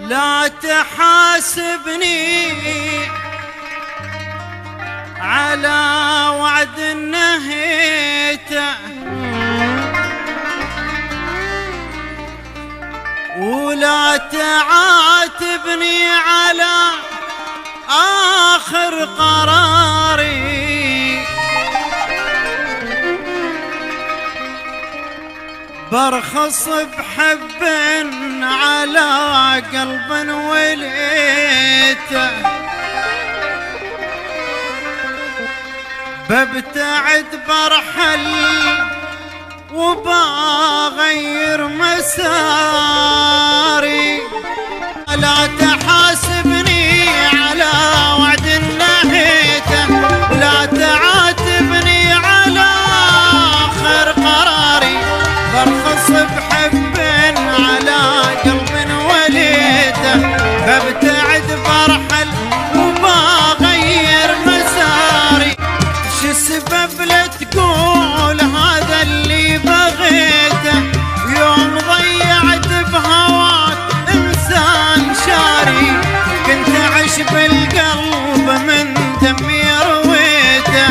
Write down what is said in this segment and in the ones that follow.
لا تحاسبني على وعد نهيته، ولا تعاتبني على آخر قراري. برخص بحب على قلب وليته، ببتعد برحل وبغير مساري. لا تحاسبني على وعد نهيته، لا تعاتبني على آخر قراري. برخص بحب على قلب وليته، ببتعد برحل وبغير مساري. شو السبب لا تقول هذا اللي بغيته، يوم ضيعت بهواك انسان شاري. كنت اعيش بالقلب من دمي رويته،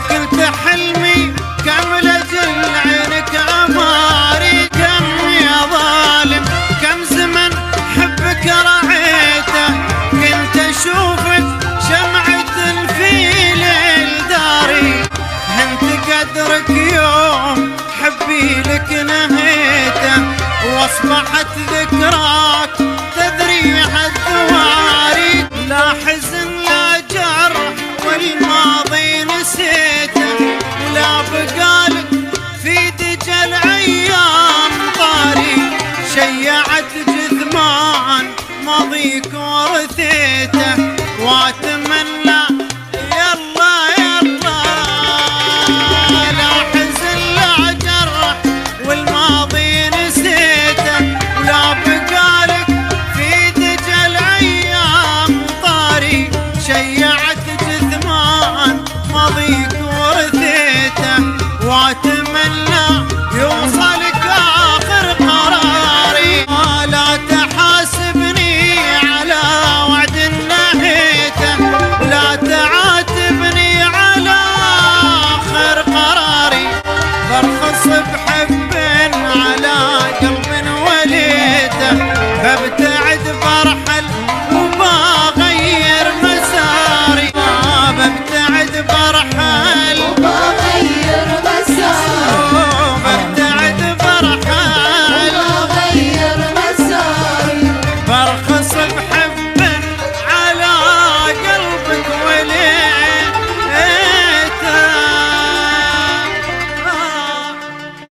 قلت حلمي كامل اجل عينك اماري. كم يا ظالم كم زمن حبك رعيته، كنت اشوفك شمعة في ليل داري. انت قدرك يوم حبي لك نهيته، واصبحت ذكراك تدري الدواري. لا حزن لا جرح والماضي نسيته، ولا بقالك في دجى الايام طاري. شيعت جثمان ماضيك ورثيته، واتم